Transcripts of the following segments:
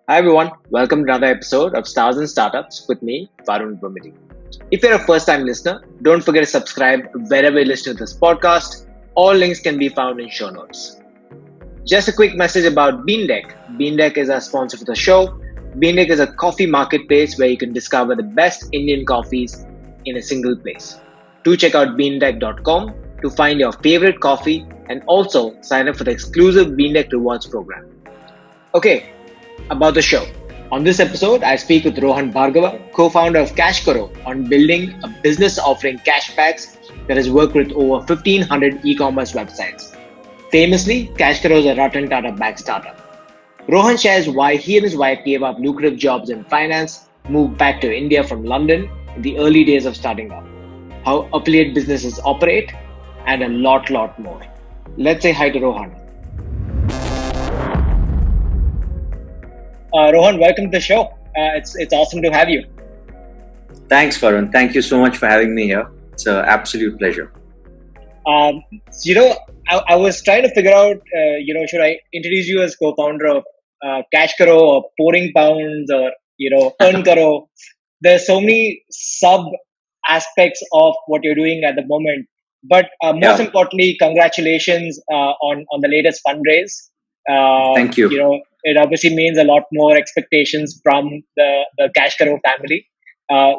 Hi everyone, welcome to another episode of Stars and Startups with me, Varun Bumidi. If you're a first-time listener, don't forget to subscribe wherever you listen to this podcast. All links can be found in show notes. Just a quick message about Beandeck. Beandeck is our sponsor for the show. Beandeck is a coffee marketplace where you can discover the best Indian coffees in a single place. Do check out beandeck.com to find your favorite coffee and also sign up for the exclusive Beandeck Rewards program. Okay, about the show. On this episode, I speak with Rohan Bhargava, co-founder of CashKaro, on building a business offering Cashbacks that has worked with over 1,500 e-commerce websites. Famously, CashKaro is a Ratan Tata-backed startup. Rohan shares why he and his wife gave up lucrative jobs in finance, moved back to India from London in the early days of starting up, how affiliate businesses operate, and a lot more. Let's say hi to Rohan. Rohan, welcome to the show. It's awesome to have you. Thanks, Varun. Thank you so much for having me here. It's an absolute pleasure. Um, I was trying to figure out, should I introduce you as co-founder of CashKaro or Pouring Pounds or, Earnkaro? There's so many sub aspects of what you're doing at the moment. But most Yeah, importantly, congratulations on the latest fundraise. thank you. It obviously means a lot more expectations from the CashKaro family.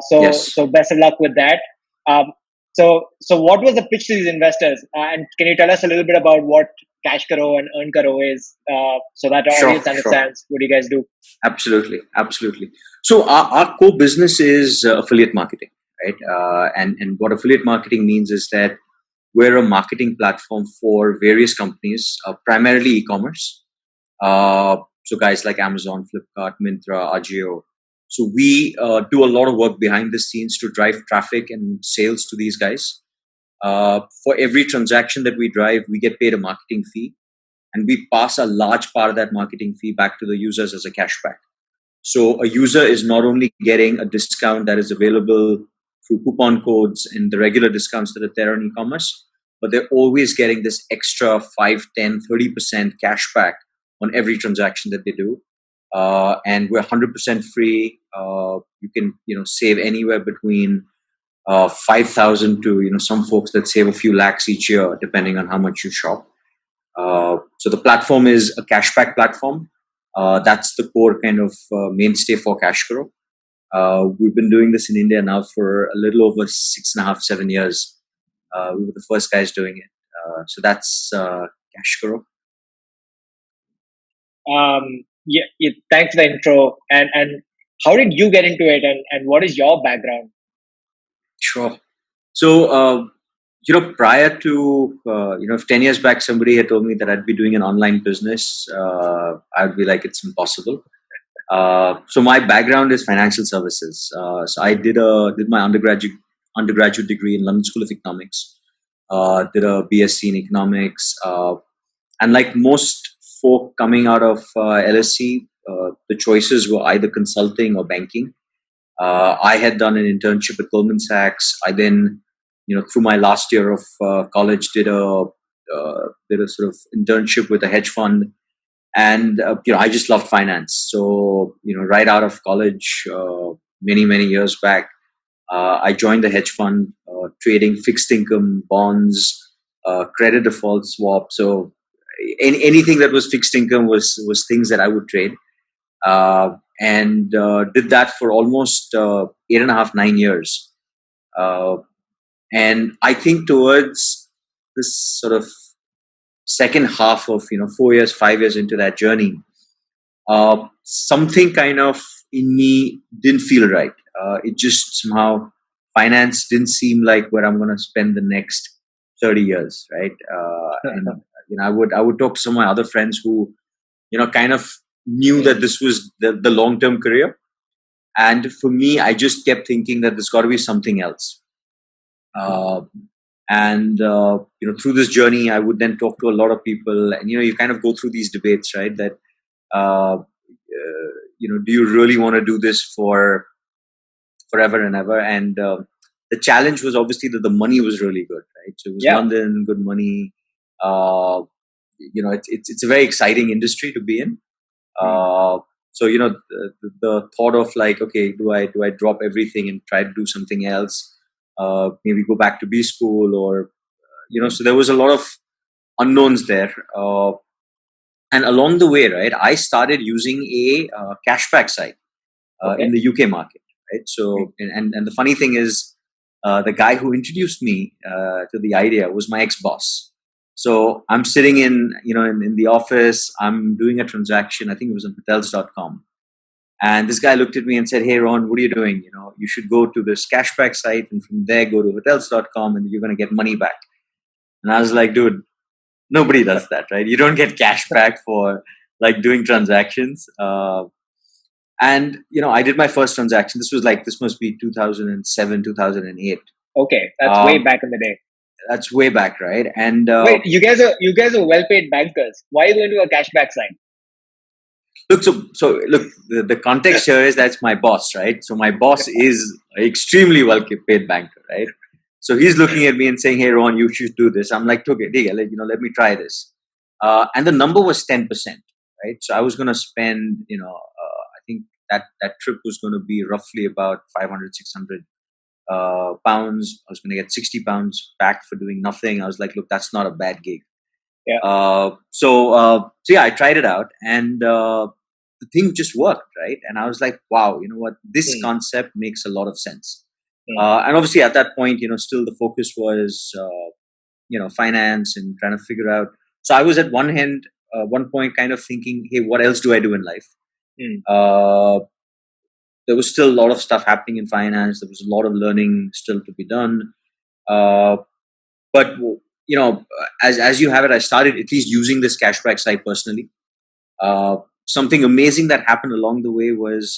So Yes, best of luck with that. Um, so what was the pitch to these investors? And can you tell us a little bit about what CashKaro and Earnkaro is, so that our audience sure. understands what you guys do? Absolutely. So our core business is affiliate marketing, right? And what affiliate marketing means is that we're a marketing platform for various companies, primarily e-commerce. So guys like Amazon, Flipkart, Myntra, Ajio. So we do a lot of work behind the scenes to drive traffic and sales to these guys. For every transaction that we drive, we get paid a marketing fee, and we pass a large part of that marketing fee back to the users as a cashback. So a user is not only getting a discount that is available through coupon codes and the regular discounts that are there on e-commerce, but they're always getting this extra 5, 10, 30% cash back on every transaction that they do. And we're 100% free. You can, save anywhere between 5,000 to, some folks that save a few lakhs each year, depending on how much you shop. So the platform is a cashback platform. That's the core kind of mainstay for CashKaro. We've been doing this in India now for a little over 6.5, 7 years. We were the first guys doing it. So that's CashKaro. Thanks for the intro. And how did you get into it? And what is your background? Sure. So, prior to, if 10 years back somebody had told me that I'd be doing an online business, I'd be like, it's impossible. So my background is financial services. So I did my undergraduate degree in London School of Economics. Did a BSc in economics, and like most folk coming out of LSE, the choices were either consulting or banking. I had done an internship at Goldman Sachs. I then, through my last year of college, did a sort of internship with a hedge fund, and I just loved finance. So right out of college, many years back, I joined the hedge fund, trading fixed income bonds, credit default swap. So anything that was fixed income was things that I would trade, and did that for almost 8.5, 9 years. Uh, and I think towards this sort of second half of 4 years, 5 years into that journey, something kind of in me didn't feel right. It just somehow finance didn't seem like where I'm going to spend the next 30 years, right? And I would talk to some of my other friends who kind of knew that this was the long term career, and for me, I just kept thinking that there's got to be something else. Uh, and through this journey, I would then talk to a lot of people, and you kind of go through these debates, right? That do you really want to do this for forever and ever? And the challenge was obviously that the money was really good, right? So it was Yeah. London, good money. Uh, it's a very exciting industry to be in. Hmm. Uh, So the thought of like, okay, do I drop everything and try to do something else? Maybe go back to B school, or so there was a lot of unknowns there. And along the way, right, I started using a cashback site in the UK market, right? So, and the funny thing is, the guy who introduced me to the idea was my ex-boss. So I'm sitting in the office, I'm doing a transaction. I think it was on hotels.com. And this guy looked at me and said, "Hey, Ron, what are you doing? You should go to this cashback site, and from there go to hotels.com, and you're going to get money back." And I was like, dude, nobody does that, right? You don't get cash back for like doing transactions. And I did my first transaction. This must be 2007, 2008. Okay, that's way back in the day. That's way back, right? And wait, you guys are well-paid bankers. Why are you going to a cashback site? Look, so look, the context here is that's my boss, right? So my boss is an extremely well-paid banker, right? So he's looking at me and saying, "Hey, Ron, you should do this." I'm like, "Okay, let me try this." And the number was 10%, right? So I was going to spend, I think that trip was going to be roughly about 500, 600 pounds. I was going to get 60 pounds back for doing nothing. I was like, look, that's not a bad gig. Yeah. So yeah, I tried it out, and the thing just worked, right? And I was like, wow, you know what? This concept makes a lot of sense. And obviously at that point, still the focus was, finance and trying to figure out. So I was at one point kind of thinking, hey, what else do I do in life? There was still a lot of stuff happening in finance. There was a lot of learning still to be done. But as you have it, I started at least using this cashback site personally. Something amazing that happened along the way was,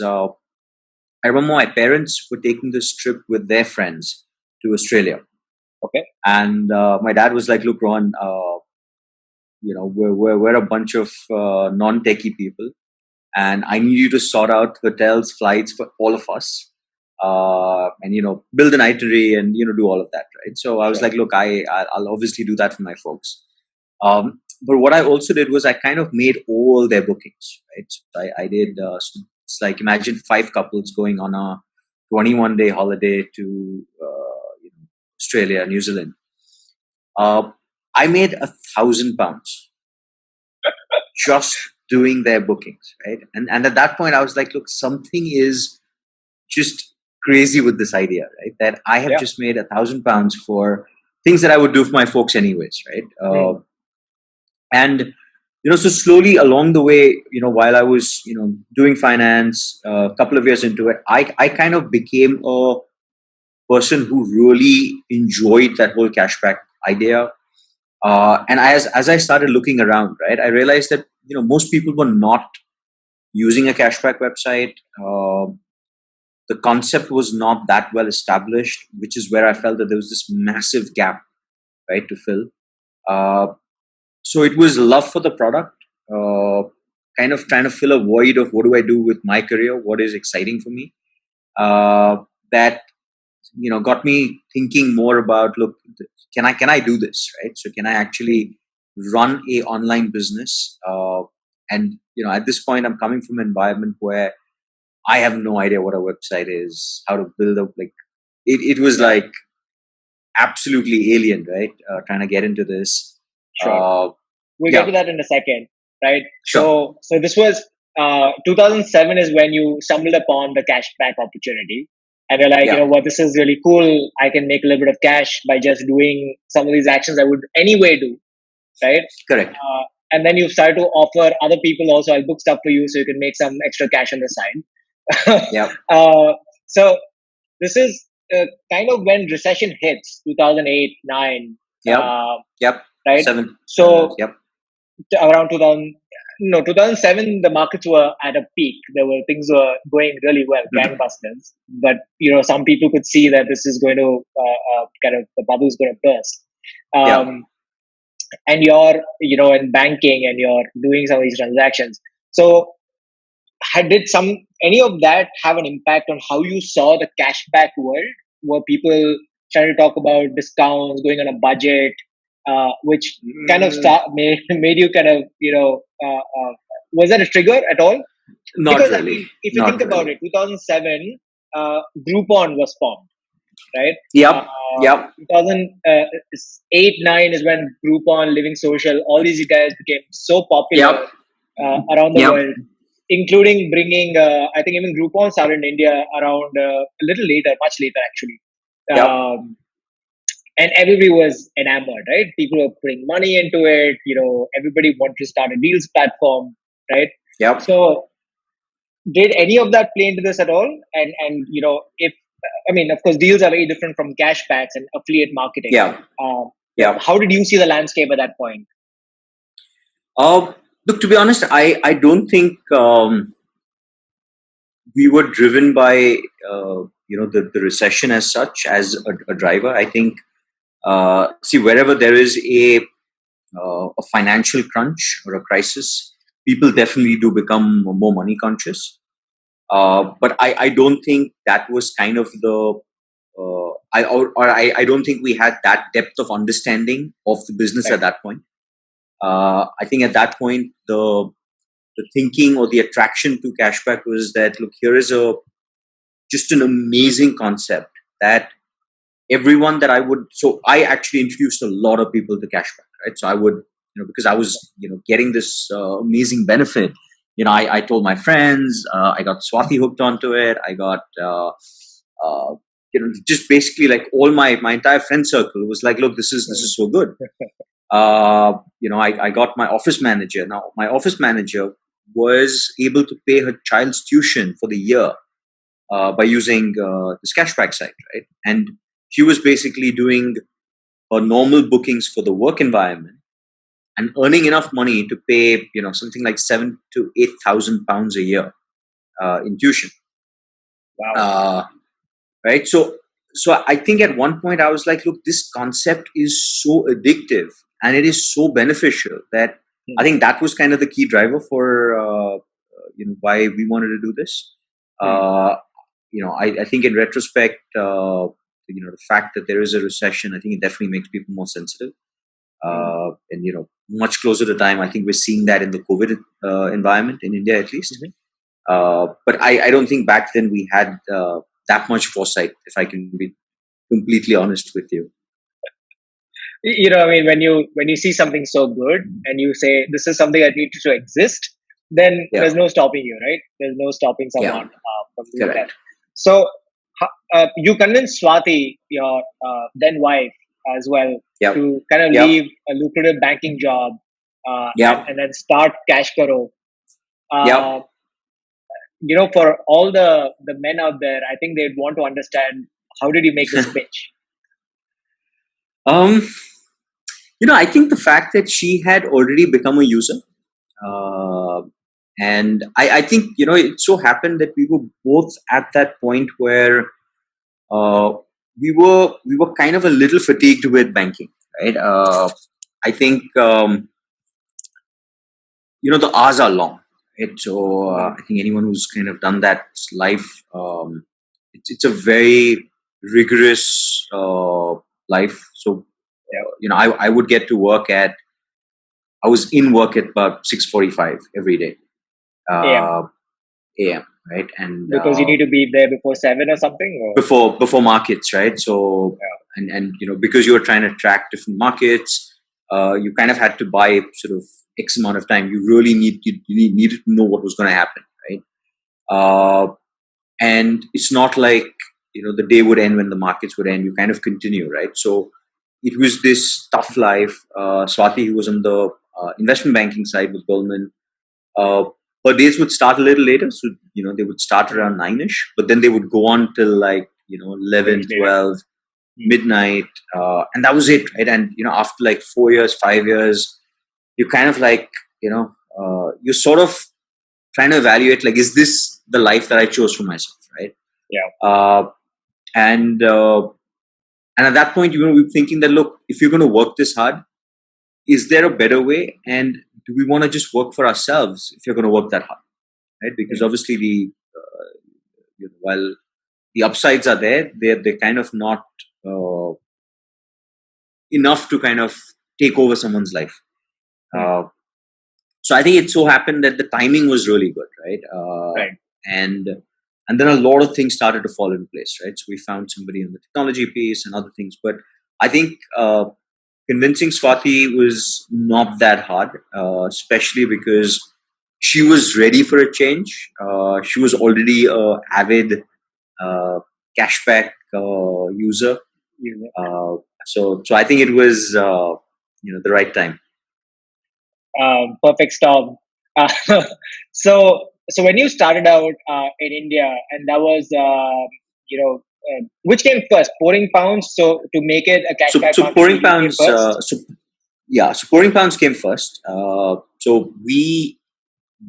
I remember my parents were taking this trip with their friends to Australia. Okay. And my dad was like, "Look, Ron, we're a bunch of non-techie people, and I need you to sort out hotels, flights for all of us, and build an itinerary and do all of that, right?" So I was like, "Look, I'll obviously do that for my folks." But what I also did was I kind of made all their bookings, right? So I did. So it's like, imagine 5 couples going on a 21-day holiday to Australia, New Zealand. I made £1,000 just doing their bookings, right? And at that point, I was like, look, something is just crazy with this idea, right? That I have just made £1,000 for things that I would do for my folks anyways, right? And so slowly along the way, while I was doing finance, a couple of years into it, I kind of became a person who really enjoyed that whole cashback idea. And as I started looking around, right, I realized that most people were not using a cashback website. The concept was not that well established, which is where I felt that there was this massive gap, right, to fill. So it was love for the product, kind of trying to fill a void of what do I do with my career, what is exciting for me. That got me thinking more about, look, can I do this, right? So can I actually run a online business? And at this point, I'm coming from an environment where I have no idea what a website is, how to build up. Like it was like absolutely alien, right? Trying to get into this. Sure. We'll get to that in a second, right? Sure. So this was 2007 is when you stumbled upon the cashback opportunity. And you're like, you know what, this is really cool. I can make a little bit of cash by just doing some of these actions I would anyway do, right? Correct. And then you started to offer other people also, I'll book stuff for you so you can make some extra cash on the side. Yeah. So this is kind of when recession hits, 2008, 9. Yep. Right? 7. So around 2007, the markets were at a peak. Things were going really well, gangbusters. But some people could see that this is going to the bubble is going to burst. And you're in banking and you're doing some of these transactions. So did any of that have an impact on how you saw the cashback world? Were people trying to talk about discounts, going on a budget? Which kind of made you kind of was that a trigger at all? Not Because I really. mean, if you Not think about really. it, 2007, Groupon was formed, right? Yep. Yep. 2008 9 is when Groupon, Living Social, all these guys became so popular Yep. around the Yep. world, including bringing. I think even Groupon started in India around a little later, much later actually. Yep. Um, and everybody was enamored, right? People were putting money into it. Everybody wanted to start a deals platform, right? Yep. So, did any of that play into this at all? And if I mean, of course, deals are very different from cashbacks and affiliate marketing. Yep. Yep. How did you see the landscape at that point? Uh, Look, to be honest, I don't think we were driven by the recession as such as a driver. I think see, wherever there is a financial crunch or a crisis, people definitely do become more money conscious. But I don't think that was kind of the I don't think we had that depth of understanding of the business Right. at that point. I think at that point the thinking or the attraction to cashback was that, look, here is a just an amazing concept that everyone that so I actually introduced a lot of people to cashback, right? So I would, because I was, getting this amazing benefit. I told my friends, I got Swati hooked onto it. I got, just basically like all my entire friend circle was like, look, this is so good. I got my office manager. Now my office manager was able to pay her child's tuition for the year by using this cashback site, right? And she was basically doing her normal bookings for the work environment and earning enough money to pay, something like £7,000 to £8,000 a year in tuition. Wow. Right. So I think at one point I was like, look, this concept is so addictive and it is so beneficial that I think that was kind of the key driver for why we wanted to do this. I think in retrospect, the fact that there is a recession, I think it definitely makes people more sensitive. And much closer to time, I think we're seeing that in the COVID environment in India, at least. But I don't think back then we had that much foresight, if I can be completely honest with you. I mean, when you see something so good and you say this is something that needs to exist, then there's no stopping you, right? There's no stopping someone from doing that. So you convinced Swati, your then wife, as well, to kind of leave a lucrative banking job and then start CashKaro. For all the men out there, I think they'd want to understand, how did you make this pitch? I think the fact that she had already become a user, and I think it so happened that we were both at that point where we were kind of a little fatigued with banking, right? I think the hours are long, right? So I think anyone who's kind of done that life, it's a very rigorous life. So I would get to work I was in work at about 6:45 every day. AM, right? And because you need to be there before 7 or something, or? Before markets, right? So and because you were trying to track different markets, you kind of had to buy sort of X amount of time. You really needed to know what was going to happen, right? And it's not like the day would end when the markets would end. You kind of continue, right? So it was this tough life. Swati, who was on the investment banking side with Goldman, her days would start a little later. So, they would start around 9ish, but then they would go on till like, 11, 12, midnight. And that was it, right? And, after like 4 years, 5 years, you kind of like, you're sort of trying to evaluate, like, is this the life that I chose for myself, right? And at that point, we were thinking that, look, if you're going to work this hard, is there a better way? And do we want to just work for ourselves if you're going to work that hard, right? Because obviously while the upsides are there, they're kind of not enough to kind of take over someone's life. So I think it so happened that the timing was really good, right? Right. And then a lot of things started to fall into place, right? So we found somebody in the technology piece and other things. But I think convincing Swati was not that hard, especially because she was ready for a change. She was already a avid cashback user. So I think it was the right time. Perfect storm. Uh, so when you started out in India, and that was which came first, pouring pounds. So to make it a cashback So account in the pouring UK pounds. first. So pouring pounds came first. So we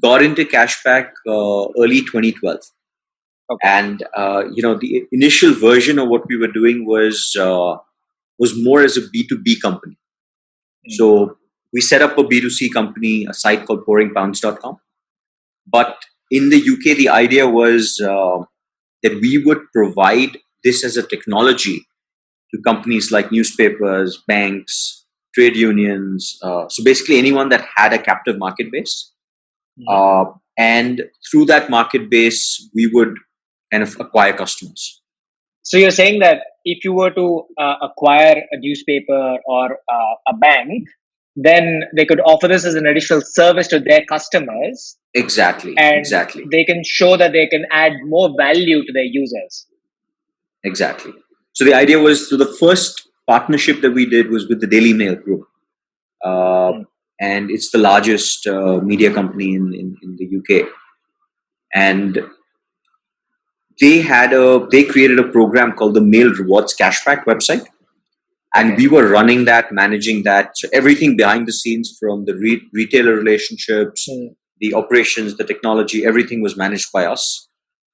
got into cashback early 2012. Okay. And the initial version of what we were doing was more as a B2B company. So we set up a B2C company, a site called pouringpounds.com. But in the UK, the idea was that we would provide this as a technology to companies like newspapers, banks, trade unions. So basically anyone that had a captive market base. And through that market base, we would kind of acquire customers. So you're saying that if you were to acquire a newspaper or a bank, then they could offer this as an additional service to their customers. Exactly. And they can show that they can add more value to their users. Exactly. So the idea was, so the first partnership that we did was with the Daily Mail Group. And it's the largest media company in the UK. And they created a program called the Mail Rewards Cashback website. And we were running that, managing that. So everything behind the scenes, from the retailer relationships, the operations, the technology, everything was managed by us.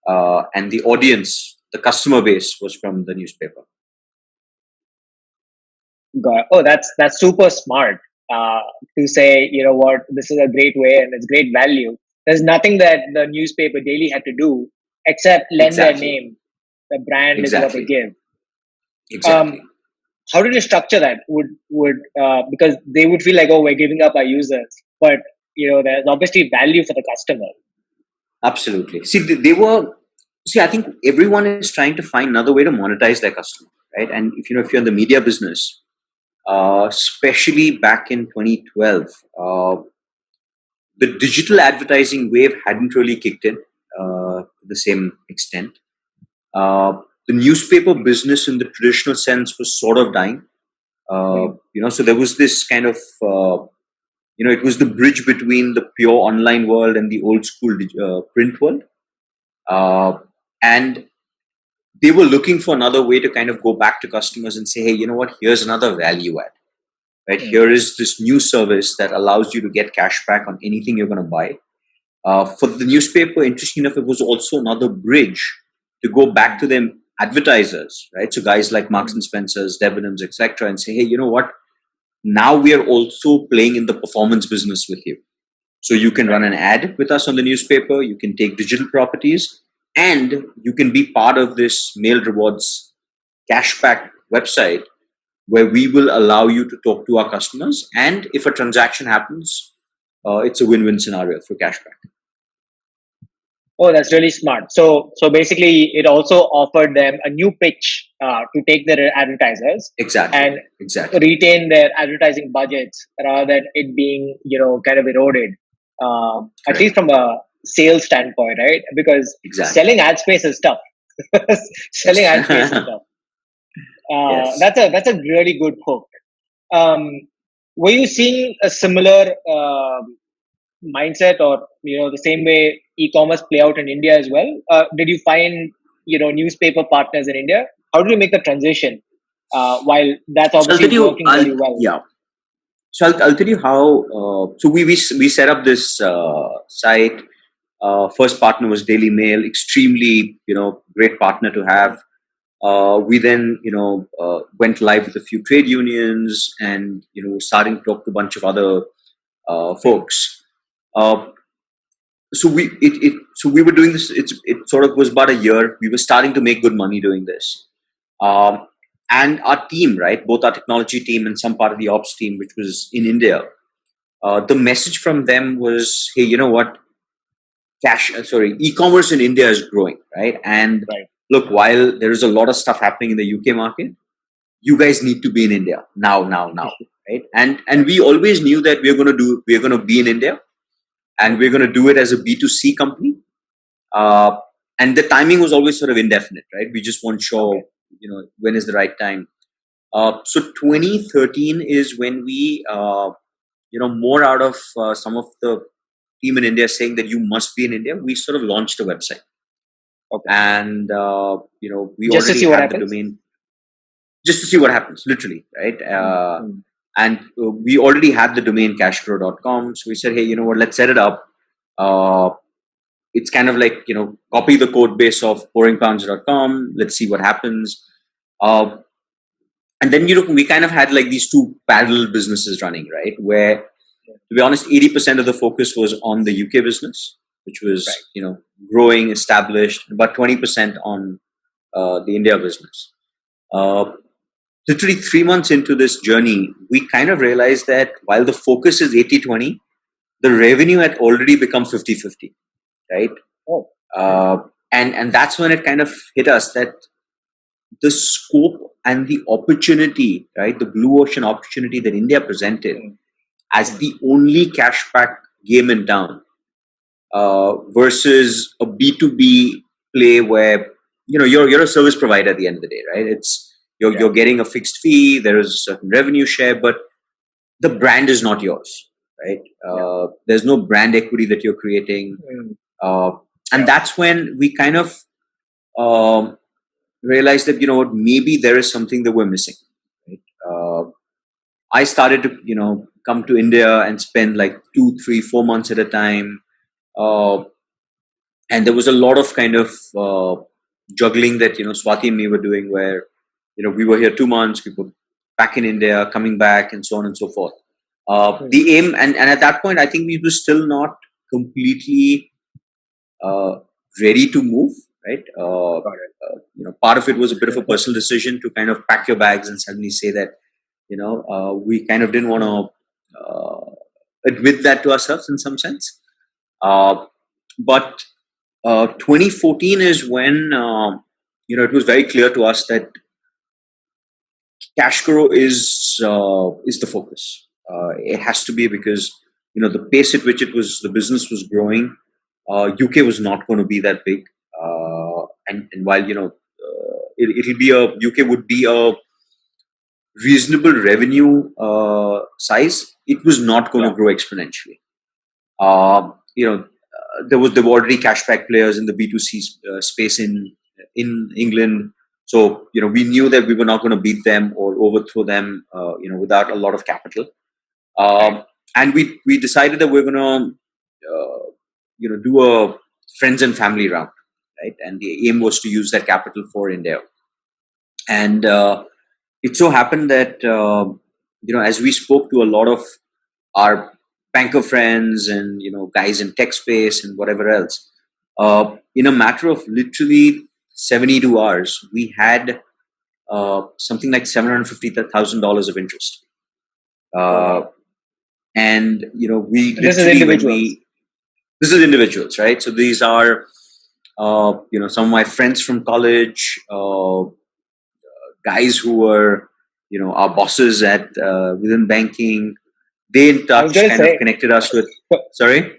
And the audience, the customer base, was from the newspaper. Oh, that's super smart to say, you know what, this is a great way and it's great value. There's nothing that the newspaper daily had to do except lend their name. The brand is what they give. Exactly. How did you structure that? Would because they would feel like, oh, we're giving up our users, but there's obviously value for the customer. Absolutely. I think everyone is trying to find another way to monetize their customer, right? And if you're in the media business, especially back in 2012, the digital advertising wave hadn't really kicked in to the same extent. The newspaper business in the traditional sense was sort of dying. So there was this kind of, it was the bridge between the pure online world and the old school print world. And they were looking for another way to kind of go back to customers and say, hey, you know what, here's another value add. Right? Here is this new service that allows you to get cash back on anything you're going to buy. For the newspaper, interesting enough, it was also another bridge to go back to them advertisers, right? So guys like Marks and Spencer's, Debenhams, etc., and say, hey, you know what? Now we are also playing in the performance business with you. So you can run an ad with us on the newspaper, you can take digital properties, and you can be part of this Mail Rewards Cashback website, where we will allow you to talk to our customers. And if a transaction happens, it's a win-win scenario through cashback. Oh, that's really smart. So basically, it also offered them a new pitch to take their advertisers and retain their advertising budgets rather than it being, kind of eroded. At least from a sales standpoint, right? Because selling ad space is tough. Selling ad space is tough. That's a really good hook. Were you seeing a similar mindset, or the same way e-commerce play out in India as well? Did you find newspaper partners in India? How did you make the transition? While that's obviously working very well. Yeah. So I'll tell you how. So we set up this site. First partner was Daily Mail, extremely great partner to have. We then went live with a few trade unions, and starting to talk to a bunch of other folks. So we were doing this. It sort of was about a year. We were starting to make good money doing this. And our team, right, both our technology team and some part of the ops team, which was in India, the message from them was, hey, you know what? E-commerce in India is growing, right? And look, while there is a lot of stuff happening in the UK market, you guys need to be in India now, right? And we always knew that we're going to be in India, and we're going to do it as a B2C company. And the timing was always sort of indefinite, right? We just weren't sure, when is the right time. So 2013 is when we, more out of some of the team in India saying that you must be in India, we sort of launched a website. And, we just already have the domain. Just to see what happens, literally, right? And we already had the domain cashbacks.com. So we said, hey, you know what, let's set it up. It's kind of like, copy the code base of pouringpounds.com. Let's see what happens. And then, we kind of had like these two parallel businesses running, right? Where, to be honest, 80% of the focus was on the UK business, which was, growing, established, about 20% on the India business. Literally 3 months into this journey, we kind of realized that while the focus is 80-20, the revenue had already become 50-50, right? And that's when it kind of hit us that the scope and the opportunity, right, the blue ocean opportunity that India presented as the only cashback game in town, versus a B2B play where, you're a service provider at the end of the day, right? It's you're getting a fixed fee, there is a certain revenue share, but the brand is not yours, right? There's no brand equity that you're creating. And that's when we kind of realized that, maybe there is something that we're missing, right? I started to, come to India and spend like 2, 3, 4 months at a time. And there was a lot of kind of juggling that, Swati and me were doing where, we were here 2 months, we were back in India, coming back, and so on and so forth. The aim, and at that point, I think we were still not completely ready to move, right? Part of it was a bit of a personal decision to kind of pack your bags and suddenly say that, we kind of didn't want to admit that to ourselves in some sense. But 2014 is when, it was very clear to us that CashKaro is the focus. It has to be because, the pace at which the business was growing, UK was not going to be that big. And while, UK would be a reasonable revenue size, it was not going to grow exponentially. There were already cashback players in the B2C space in England. So, we knew that we were not going to beat them or overthrow them, without a lot of capital. And we decided that we're going to, do a friends and family round, right? And the aim was to use that capital for India. And it so happened that, as we spoke to a lot of our banker friends and, guys in tech space and whatever else, in a matter of literally 72 hours, we had something like $750,000 of interest. And, we literally, this is individuals, right? So these are, some of my friends from college, guys who were, our bosses at within banking. They in touch kind of connected us with. Sorry?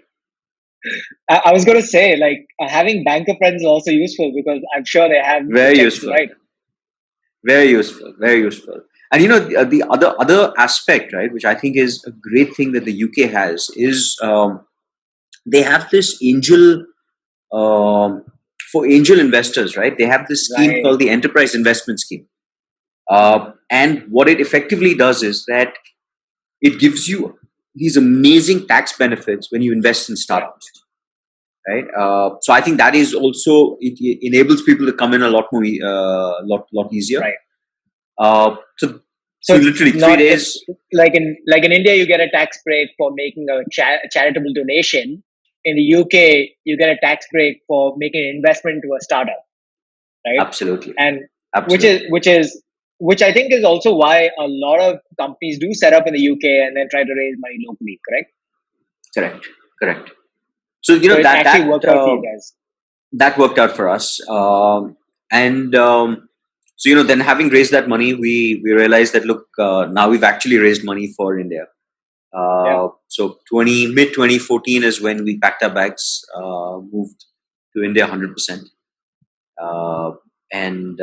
I was going to say, like, having banker friends is also useful because I'm sure they have very useful, right? Very useful, very useful. And the other aspect, right, which I think is a great thing that the UK has is they have this angel for angel investors, right? They have this scheme called the Enterprise Investment Scheme, and what it effectively does is that it gives you these amazing tax benefits when you invest in startups, right? So I think that is also, it enables people to come in a lot more, lot easier. Right. So literally 3 days. Like in India, you get a tax break for making a charitable donation. In the UK, you get a tax break for making an investment into a startup, right? Absolutely. And which I think is also why a lot of companies do set up in the UK and then try to raise money locally, correct? Correct. So So it actually worked out for you guys. that worked out for us. And so then having raised that money, we realized that look, now we've actually raised money for India. So mid 2014 is when we packed our bags, moved to India 100%, and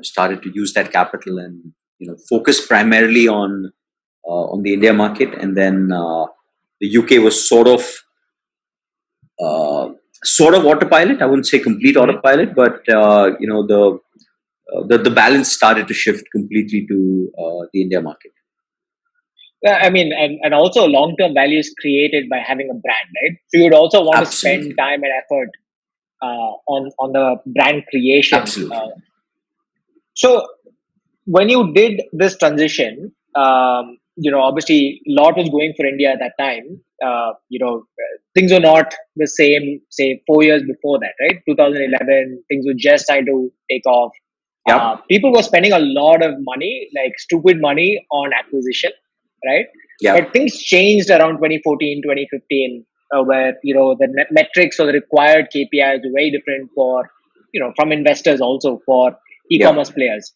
started to use that capital and focus primarily on the India market, and then the UK was sort of autopilot. I wouldn't say complete autopilot, but the balance started to shift completely to the India market. Yeah, I mean, and also long-term value is created by having a brand, right? So you'd also want Absolutely. to spend time and effort on the brand creation. Absolutely. So when you did this transition, obviously a lot was going for India at that time. Things were not the same, say 4 years before that, right? 2011, things were just starting to take off. Yep. People were spending a lot of money, like stupid money on acquisition, right? Yep. But things changed around 2014, 2015, where, the metrics or the required KPIs were very different for, from investors also for e-commerce players.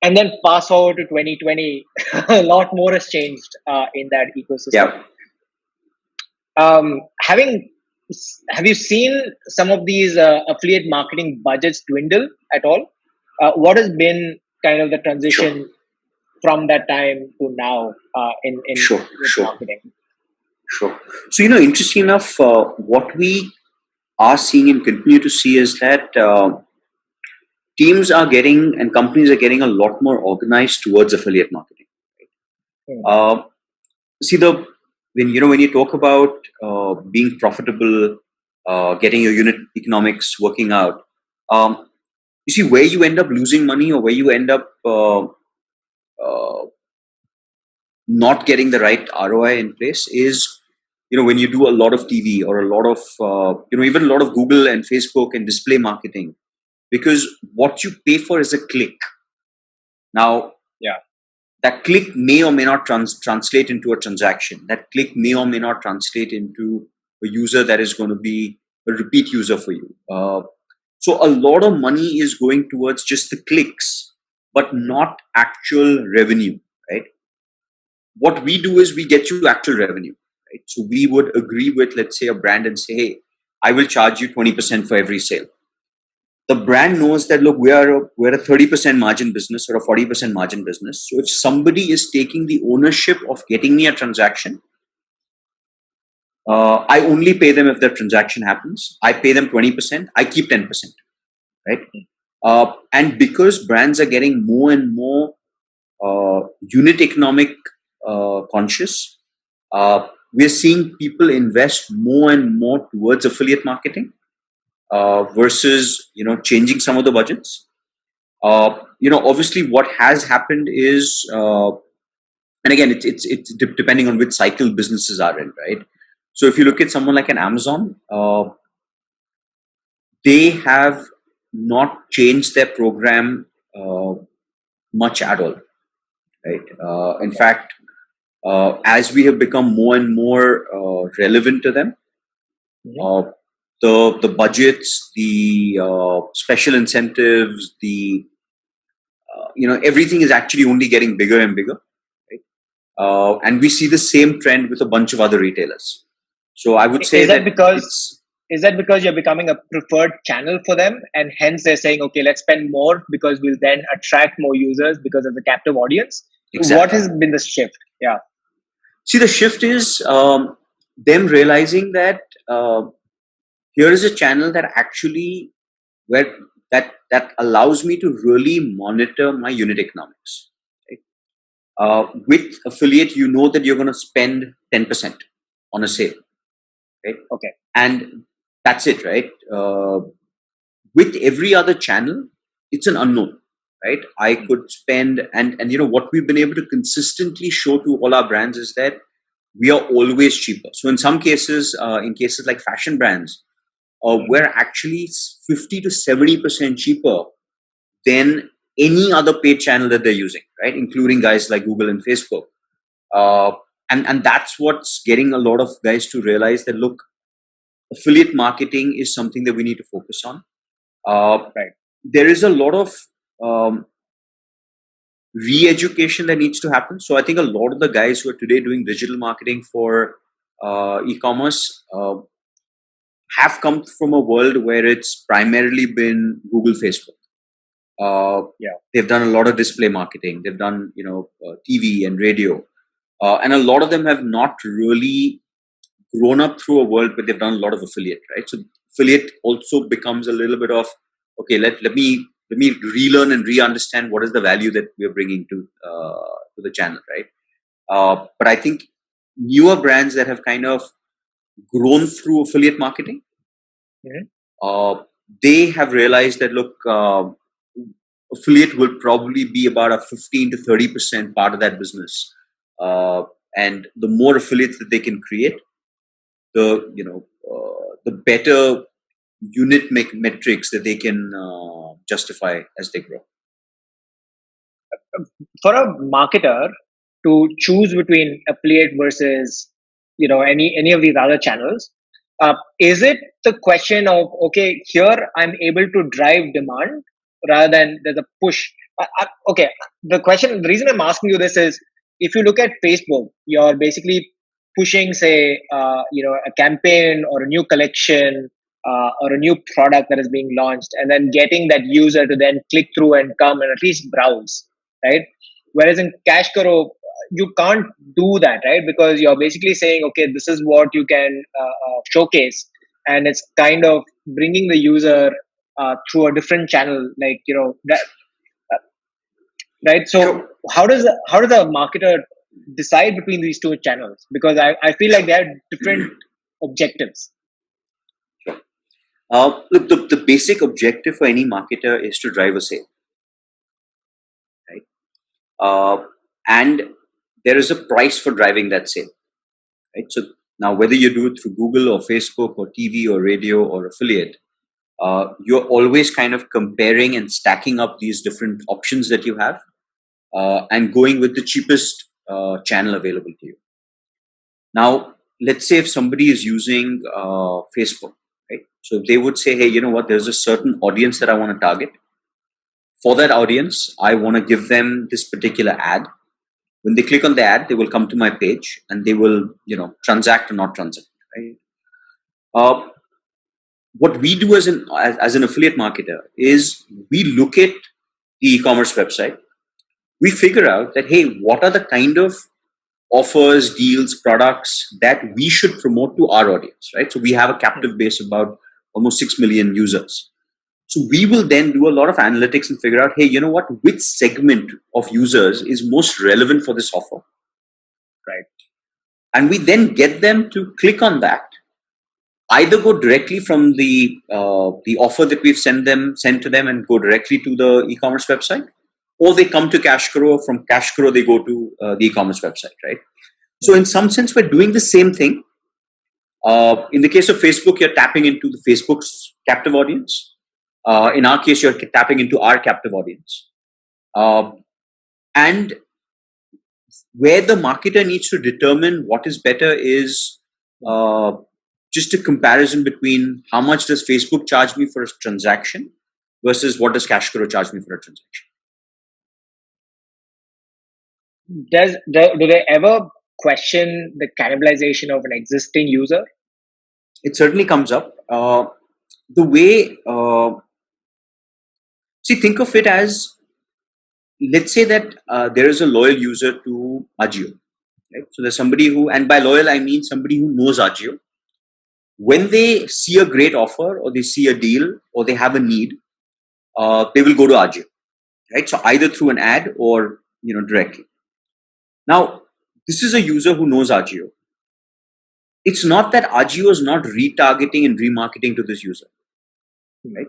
And then fast forward to 2020, a lot more has changed in that ecosystem. Have you seen some of these affiliate marketing budgets dwindle at all? What has been kind of the transition from that time to now in marketing? Sure. So interesting enough, what we are seeing and continue to see is that teams are getting and companies are getting a lot more organized towards affiliate marketing. See, when you talk about being profitable, getting your unit economics working out, you see where you end up losing money or where you end up not getting the right ROI in place is when you do a lot of TV or a lot of even a lot of Google and Facebook and display marketing, because what you pay for is a click. Now, that click may or may not translate into a transaction. That click may or may not translate into a user that is going to be a repeat user for you. So a lot of money is going towards just the clicks, but not actual revenue, right? What we do is we get you actual revenue, right? So we would agree with, let's say, a brand and say, hey, I will charge you 20% for every sale. The brand knows that, look, we're a 30% margin business or a 40% margin business. So if somebody is taking the ownership of getting me a transaction, I only pay them if the transaction happens. I pay them 20%. I keep 10%, right? And because brands are getting more and more unit economic conscious, we're seeing people invest more and more towards affiliate marketing. Versus changing some of the budgets. Obviously what has happened is, and again it's depending on which cycle businesses are in, right? So if you look at someone like an Amazon, they have not changed their program much at all, right? In fact, as we have become more and more relevant to them, the budgets, the special incentives, the everything is actually only getting bigger and bigger, right? And we see the same trend with a bunch of other retailers. So I would say is that because you're becoming a preferred channel for them, and hence they're saying, okay, let's spend more because we'll then attract more users because of the captive audience? Exactly. What has been the shift? Yeah. See, the shift is them realizing that here is a channel that actually that allows me to really monitor my unit economics. Right? With affiliate, you know that you're going to spend 10% on a sale, right? Okay. And that's it, right? With every other channel, it's an unknown, right? I could spend, and what we've been able to consistently show to all our brands is that we are always cheaper. So in some cases, in cases like fashion brands, we're actually 50 to 70% cheaper than any other paid channel that they're using, right? Including guys like Google and Facebook. and that's what's getting a lot of guys to realize that, look, affiliate marketing is something that we need to focus on. Right. There is a lot of re-education that needs to happen. So I think a lot of the guys who are today doing digital marketing for e-commerce have come from a world where it's primarily been Google, Facebook. They've done a lot of display marketing. They've done TV and radio, and a lot of them have not really grown up through a world where they've done a lot of affiliate, right? So affiliate also becomes a little bit of, okay, let me relearn and re-understand what is the value that we're bringing to the channel, right? But I think newer brands that have kind of grown through affiliate marketing, they have realized that, look, affiliate will probably be about a 15 to 30% part of that business, and the more affiliates that they can create, the better unit metrics that they can justify as they grow. For a marketer to choose between affiliate versus any of these other channels, is it the question of, okay, here I'm able to drive demand rather than there's a push? Okay, the reason I'm asking you this is, if you look at Facebook, you're basically pushing, say, a campaign or a new collection or a new product that is being launched, and then getting that user to then click through and come and at least browse, right? Whereas in CashKaro, you can't do that, right? Because you're basically saying, okay, this is what you can showcase, and it's kind of bringing the user through a different channel, like that, right? So how does a marketer decide between these two channels? Because I feel like they have different objectives. Look, the basic objective for any marketer is to drive a sale, right? And there is a price for driving that sale, right? So now, whether you do it through Google or Facebook or TV or radio or affiliate, you're always kind of comparing and stacking up these different options that you have, and going with the cheapest channel available to you. Now, let's say if somebody is using Facebook, right? So they would say, hey, you know what? There's a certain audience that I want to target. For that audience, I want to give them this particular ad. When they click on the ad, they will come to my page and they will, transact or not transact, right? What we do as an affiliate marketer is we look at the e-commerce website. We figure out that, hey, what are the kind of offers, deals, products that we should promote to our audience, right? So we have a captive base of about almost 6 million users. So we will then do a lot of analytics and figure out, hey, you know what, which segment of users is most relevant for this offer, right? And we then get them to click on that, either go directly from the offer that we've sent to them and go directly to the e-commerce website, or they come to CashKaro. From CashKaro, they go to the e-commerce website, right? So in some sense, we're doing the same thing. In the case of Facebook, you're tapping into the Facebook's captive audience. In our case, you're tapping into our captive audience. And where the marketer needs to determine what is better is just a comparison between how much does Facebook charge me for a transaction versus what does CashKaro charge me for a transaction. Do they ever question the cannibalization of an existing user? It certainly comes up. The way, think of it as, let's say that there is a loyal user to Ajio, right? So there's somebody who, and by loyal I mean somebody who knows Ajio. When they see a great offer or they see a deal or they have a need, they will go to Ajio, right? So either through an ad or directly. Now, this is a user who knows Ajio. It's not that Ajio is not retargeting and remarketing to this user, right?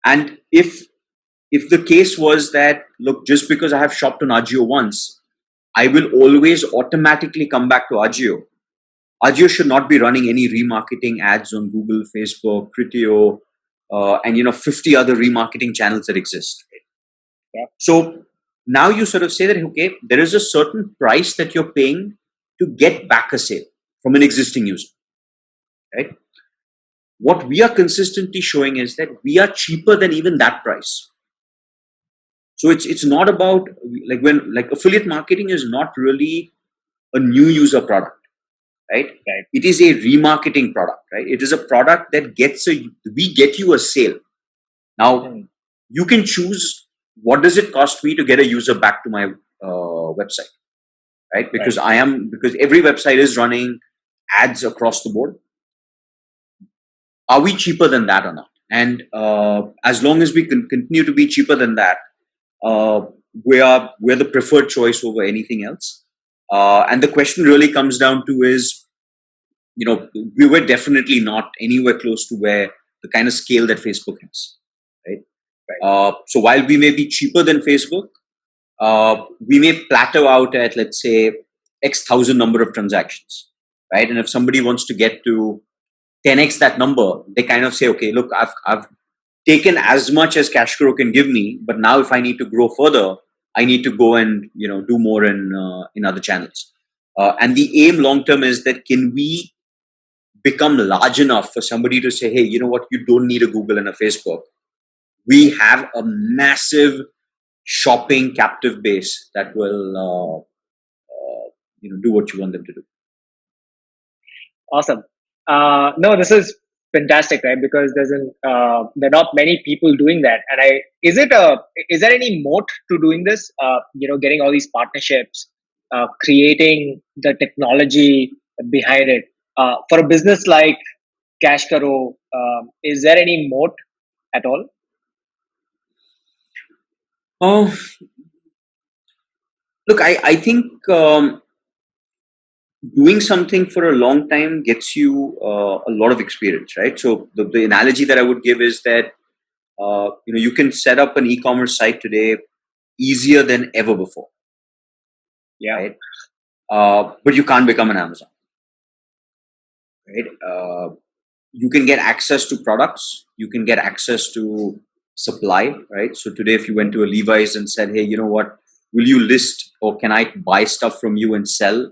And if the case was that, look, just because I have shopped on Ajio once, I will always automatically come back to Ajio. Ajio should not be running any remarketing ads on Google, Facebook, Criteo, and 50 other remarketing channels that exist. Right? Yeah. So now you sort of say that, okay, there is a certain price that you're paying to get back a sale from an existing user, right? What we are consistently showing is that we are cheaper than even that price. So it's not about like affiliate marketing is not really a new user product, right? It is a remarketing product, right? It is a product that we get you a sale. Now you can choose what does it cost me to get a user back to my website, right? Because because every website is running ads across the board. Are we cheaper than that or not? And as long as we can continue to be cheaper than that, we're the preferred choice over anything else. And the question really comes down to is, we were definitely not anywhere close to where the kind of scale that Facebook has, right? So while we may be cheaper than Facebook, we may plateau out at, let's say, X thousand number of transactions, right? And if somebody wants to get to 10x that number, they kind of say, okay, look, I've taken as much as CashKaro can give me, but now if I need to grow further, I need to go and do more in other channels. And the aim long term is that can we become large enough for somebody to say, hey, you know what, you don't need a Google and a Facebook. We have a massive shopping captive base that will do what you want them to do. Awesome. No, this is fantastic, right? Because there are not many people doing that. And is there any moat to doing this? Getting all these partnerships, creating the technology behind it. For a business like CashKaro, is there any moat at all? Oh, look, I think doing something for a long time gets you a lot of experience, right? So the analogy that I would give is that you can set up an e-commerce site today easier than ever before. Yeah. Right? But you can't become an Amazon, right? You can get access to products. You can get access to supply, right? So today, if you went to a Levi's and said, hey, you know what, will you list or can I buy stuff from you and sell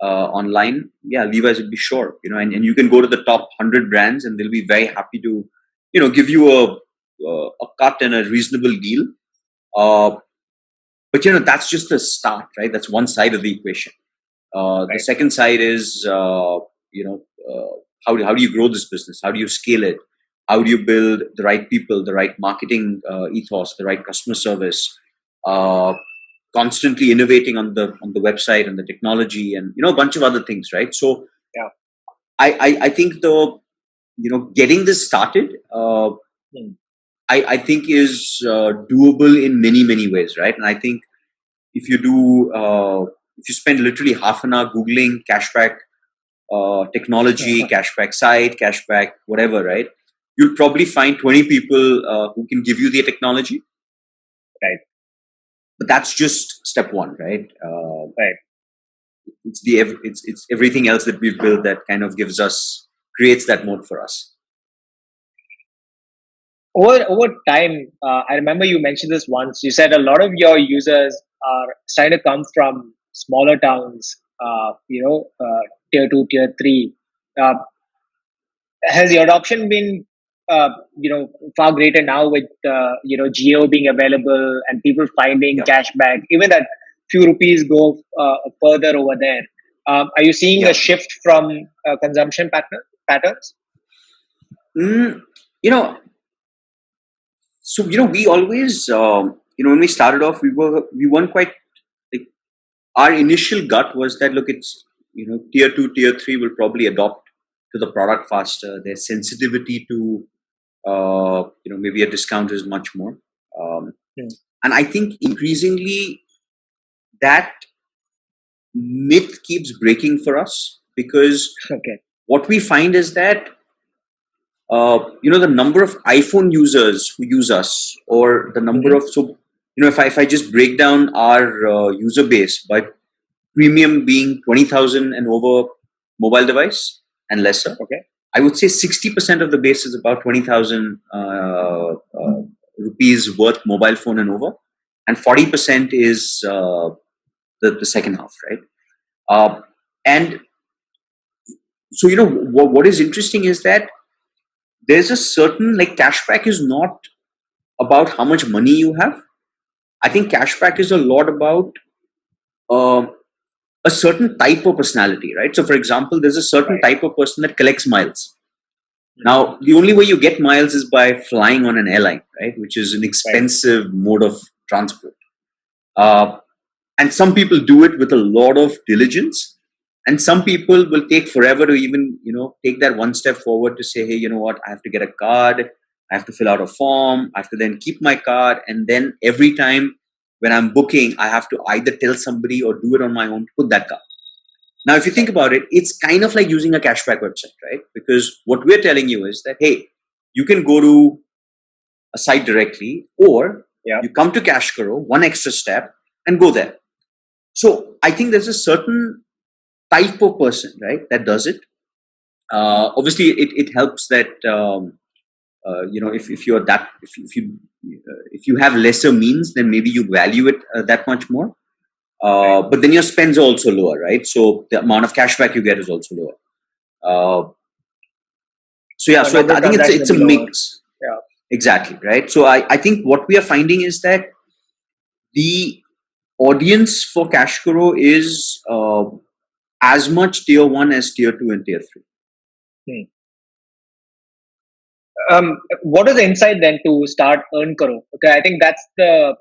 online? Yeah, Levi's would be sure, and you can go to the top 100 brands and they'll be very happy to, give you a cut and a reasonable deal. But that's just the start, right? That's one side of the equation. The second side is, how do you grow this business? How do you scale it? How do you build the right people, the right marketing ethos, the right customer service? Constantly innovating on the website and the technology, and a bunch of other things, right? So, yeah, I think getting this started, I think is doable in many ways, right? And I think if you spend literally half an hour googling cashback technology, cashback site, cashback whatever, right? You'll probably find 20 people who can give you the technology, right? But that's just step one, right? Right. It's everything else that we've built that kind of creates that moat for us. Over time, I remember you mentioned this once. You said a lot of your users are starting to come from smaller towns, tier 2, tier 3. Has the adoption been, far greater now with, Geo being available and people finding cashback, even that few rupees go further over there? Are you seeing a shift from consumption patterns? So we always when we started off, we weren't quite like, our initial gut was that, look, it's tier 2, tier 3 will probably adopt to the product faster. Their sensitivity to maybe a discount is much more, and I think increasingly that myth keeps breaking for us, because what we find is that the number of iPhone users who use us, or the number of, so if I just break down our user base by premium being 20,000 and over mobile device and lesser, I would say 60% of the base is about 20,000 rupees worth mobile phone and over, and 40% is the second half, right? And so, what is interesting is that there's a certain, like, cashback is not about how much money you have. I think cashback is a lot about uh, a certain type of personality, right? So, for example, there's a certain type of person that collects miles. Now, the only way you get miles is by flying on an airline, right? Which is an expensive mode of transport. And some people do it with a lot of diligence. And some people will take forever to even, take that one step forward to say, hey, you know what? I have to get a card. I have to fill out a form. I have to then keep my card. And then every time when I'm booking, I have to either tell somebody or do it on my own to put that card. Now, if you think about it, it's kind of like using a cashback website, right? Because what we're telling you is that, hey, you can go to a site directly, or you come to CashKaro, one extra step, and go there. So I think there's a certain type of person, right, that does it. Obviously, it helps that if you have lesser means, then maybe you value it that much more. But then your spends are also lower, right? So the amount of cashback you get is also lower. So I think it's a mix. Yeah. Exactly, right? So I think what we are finding is that the audience for CashKaro is as much tier 1 as tier 2 and tier 3. What is the insight then to start Earnkaro? Okay, I think that's the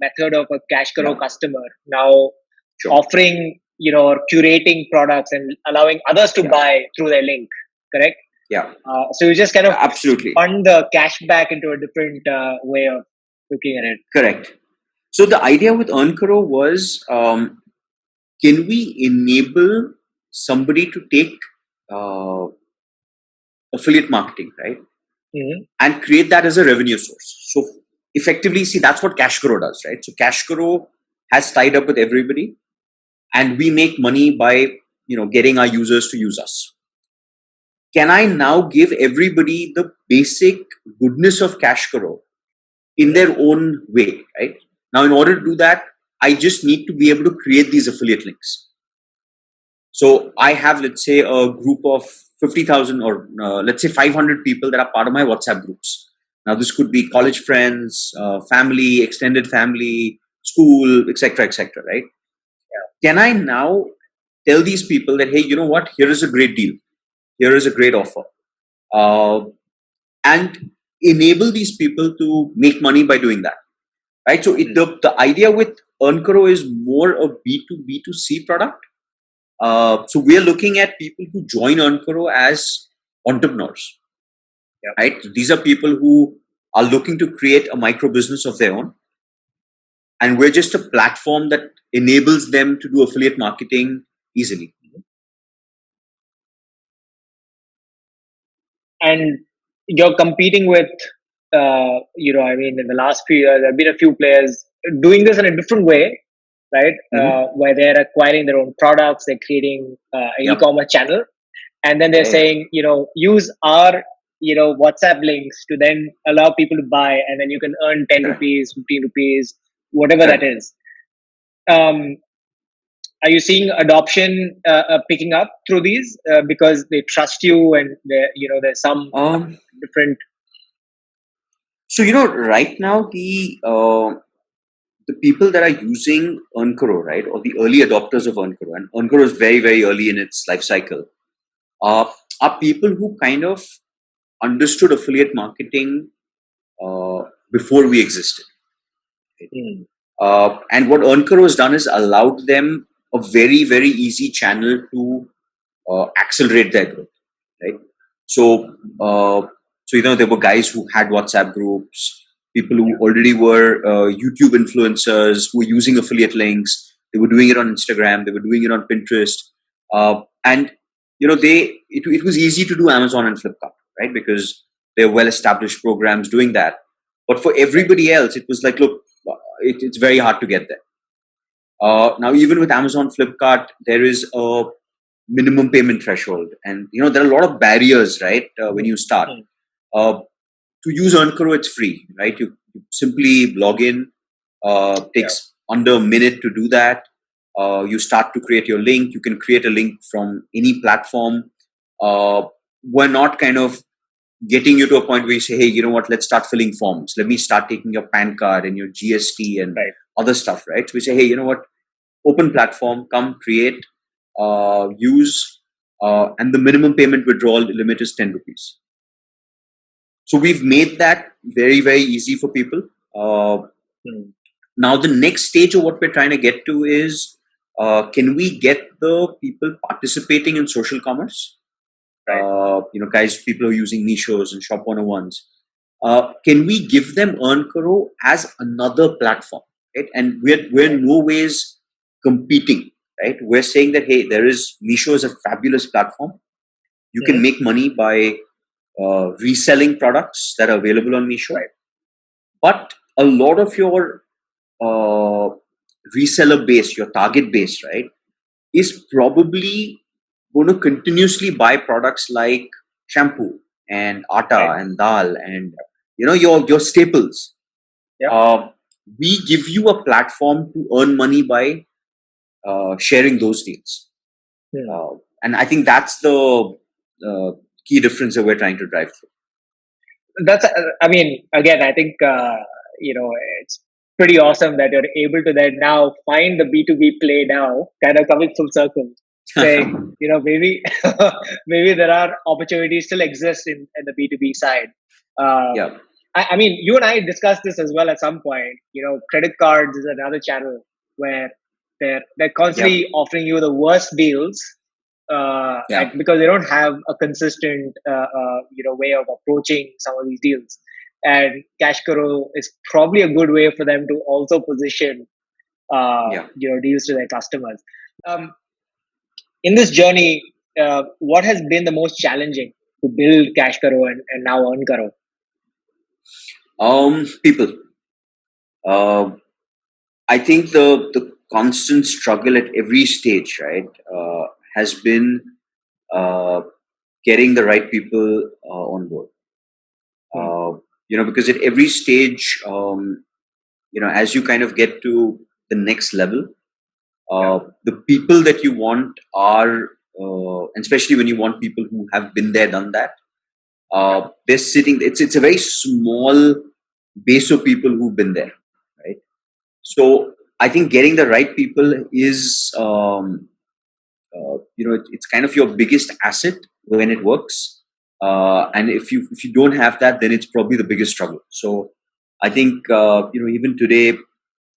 method of a CashKaro customer now offering, or curating products and allowing others to buy through their link. Correct? Yeah. So you just kind of absolutely fund the cash back into a different way of looking at it. Correct. So the idea with Earnkaro was, can we enable somebody to take affiliate marketing, right? And create that as a revenue source. So effectively, see, that's what CashKaro does, right? So CashKaro has tied up with everybody, and we make money by getting our users to use us. Can I now give everybody the basic goodness of CashKaro in their own way, right? Now, in order to do that, I just need to be able to create these affiliate links. So I have, let's say, a group of 50,000 or let's say 500 people that are part of my WhatsApp groups. Now, this could be college friends, family, extended family, school, etc., right? Can I now tell these people that, hey, you know what? Here is a great deal. Here is a great offer. And enable these people to make money by doing that, right? So the idea with Earnkaro is more a B2B2C product. So we are looking at people who join Earnkaro as entrepreneurs, right? These are people who are looking to create a micro business of their own, and we're just a platform that enables them to do affiliate marketing easily. And you're competing with, in the last few years, there have been a few players doing this in a different way, right? Where they're acquiring their own products, they're creating an e-commerce channel, and then they're saying, use our, WhatsApp links to then allow people to buy, and then you can earn 10 rupees, 15 rupees, whatever that is. Are you seeing adoption picking up through these because they trust you and there's some different? So right now the people that are using Earnkaro, right, or the early adopters of Earnkaro, and Earnkaro is very, very early in its life cycle, are people who kind of understood affiliate marketing before we existed. And what Earnkaro has done is allowed them a very, very easy channel to accelerate their growth, right? So, there were guys who had WhatsApp groups, people who already were YouTube influencers who were using affiliate links. They were doing it on Instagram. They were doing it on Pinterest. And, it was easy to do Amazon and Flipkart, right? Because they're well-established programs doing that. But for everybody else, it was like, look, it's very hard to get there. Now, even with Amazon, Flipkart, there is a minimum payment threshold, and there are a lot of barriers, right? When you start to use Earnkaro, it's free, right? You simply log in. Takes under a minute to do that. You start to create your link. You can create a link from any platform. We're not kind of getting you to a point where you say, hey, you know what, let's start filling forms. Let me start taking your PAN card and your GST and other stuff, right? So we say, hey, you know what, open platform, come create, use, and the minimum payment withdrawal limit is 10 rupees. So we've made that very, very easy for people. Now, the next stage of what we're trying to get to is, can we get the people participating in social commerce? Guys, people who are using Meeshos and Shop 101s. Can we give them Earnkaro as another platform? Right? And we're in no ways competing. Right? We're saying that, hey, Meesho is a fabulous platform. You can make money by reselling products that are available on Meesho. Right. But a lot of your reseller base, your target base, right, is probably going to continuously buy products like shampoo and atta and dal and your staples. We give you a platform to earn money by sharing those deals. And I think that's the key difference that we're trying to drive through. Again, I think it's pretty awesome that you're able to then now find the B2B play now, kind of coming full circle, saying, maybe maybe there are opportunities still exist in the B2B side. I mean, you and I discussed this as well at some point. Credit cards is another channel where they're constantly offering you the worst deals because they don't have a consistent way of approaching some of these deals. And CashKaro is probably a good way for them to also position deals to their customers. In this journey, what has been the most challenging to build CashKaro and now Earnkaro? People. I think the constant struggle at every stage, right, has been getting the right people on board. Because at every stage, as you kind of get to the next level, the people that you want are, and especially when you want people who have been there, done that, they're sitting, it's a very small base of people who've been there, right? So I think getting the right people is, it's kind of your biggest asset when it works. And if you don't have that, then it's probably the biggest struggle. So I think, even today,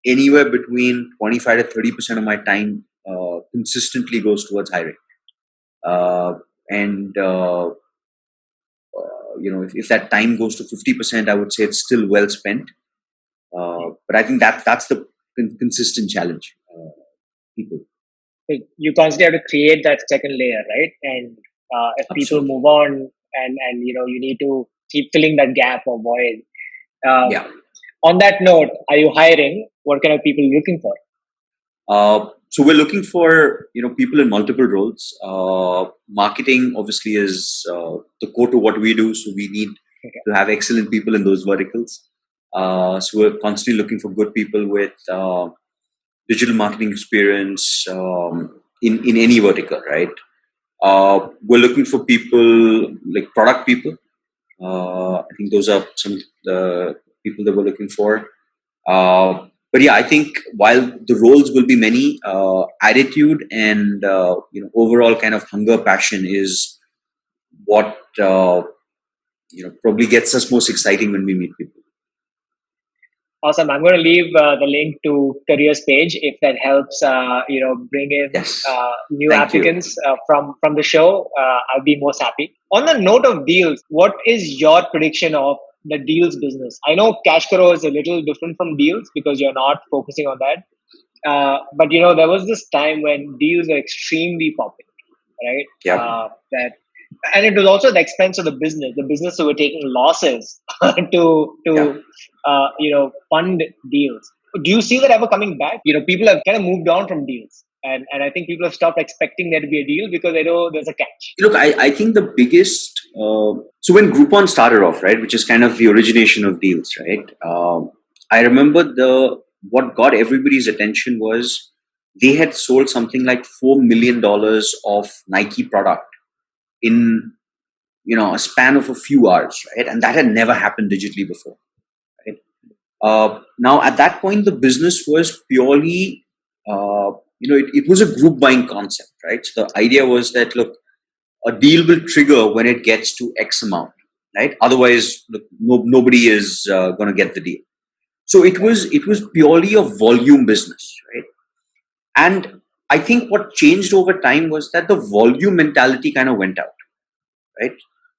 anywhere between 25 to 30% of my time consistently goes towards hiring. If that time goes to 50%, I would say it's still well spent. But I think that's the consistent challenge. People. You constantly have to create that second layer, right? And if people move on, and you need to keep filling that gap or void. On that note, are you hiring? What kind of people are you looking for? So we're looking for people in multiple roles. Marketing obviously is the core to what we do, so we need to have excellent people in those verticals. So we're constantly looking for good people with digital marketing experience in any vertical, right? We're looking for people like product people. I think those are some of the people that we're looking for. But yeah, I think while the roles will be many, attitude and overall kind of hunger, passion is what probably gets us most exciting when we meet people. Awesome. I'm going to leave the link to careers page if that helps. Bring in new applicants from the show. I'll be most happy. On the note of deals, what is your prediction of the deals business? I know CashKaro is a little different from deals because you're not focusing on that. But there was this time when deals were extremely popular, right? And it was also at the expense of the business. The businesses were taking losses to fund deals. Do you see that ever coming back? People have kind of moved on from deals. And I think people have stopped expecting there to be a deal because they know there's a catch. Look, I think the biggest... so when Groupon started off, right, which is kind of the origination of deals, right? I remember what got everybody's attention was they had sold something like $4 million of Nike product in a span of a few hours, right? And that had never happened digitally before, right? Now at that point, the business was purely, it was a group buying concept, right? So the idea was that, look, a deal will trigger when it gets to X amount, right? Otherwise, look, nobody is going to get the deal. So it was purely a volume business, right? And I think what changed over time was that the volume mentality kind of went out, right?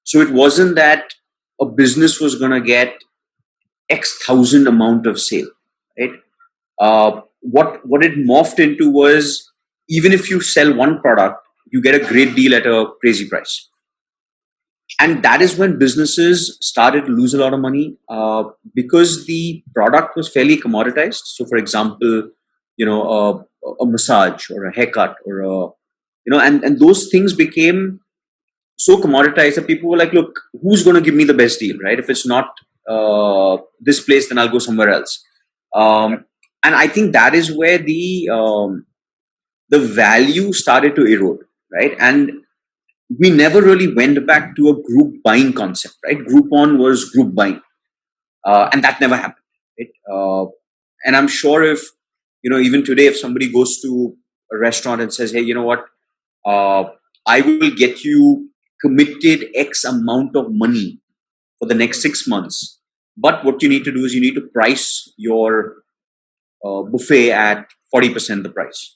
So it wasn't that a business was going to get X thousand amount of sale, right? What it morphed into was, even if you sell one product, you get a great deal at a crazy price. And that is when businesses started to lose a lot of money because the product was fairly commoditized. So, for example, a massage or a haircut or and those things became so commoditized that people were like, look, who's going to give me the best deal, right? If it's not this place, then I'll go somewhere else. And I think that is where the value started to erode, right? And we never really went back to a group buying concept, right? Groupon was group buying, and that never happened, right? And I'm sure if even today, if somebody goes to a restaurant and says, hey, you know what, I will get you committed X amount of money for the next 6 months, but what you need to do is you need to price your buffet at 40% the price.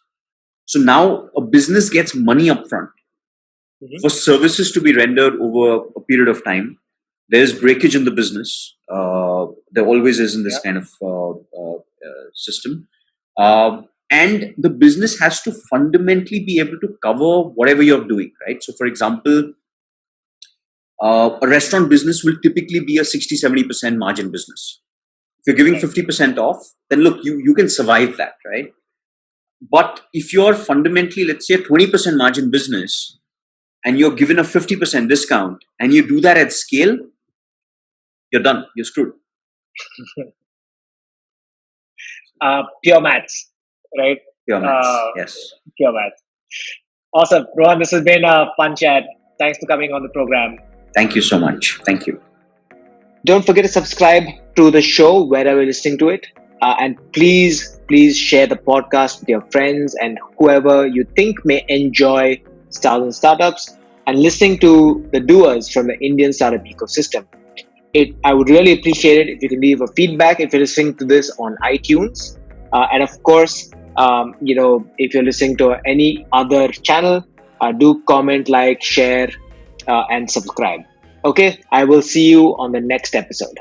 So now a business gets money upfront for services to be rendered over a period of time. There's breakage in the business. There always is in this kind of system. And the business has to fundamentally be able to cover whatever you're doing, right? So, for example, a restaurant business will typically be a 60-70% margin business. If you're giving 50% off, then look, you can survive that, right? But if you're fundamentally, let's say, a 20% margin business and you're given a 50% discount and you do that at scale, you're done. You're screwed. Pure maths, right? Pure maths, yes. Pure maths. Awesome. Rohan, this has been a fun chat. Thanks for coming on the program. Thank you so much. Thank you. Don't forget to subscribe to the show wherever you're listening to it. And please share the podcast with your friends and whoever you think may enjoy Stars and Startups and listening to the doers from the Indian startup ecosystem. I would really appreciate it if you can leave a feedback if you're listening to this on iTunes. And of course, if you're listening to any other channel, do comment, like, share, and subscribe. Okay, I will see you on the next episode.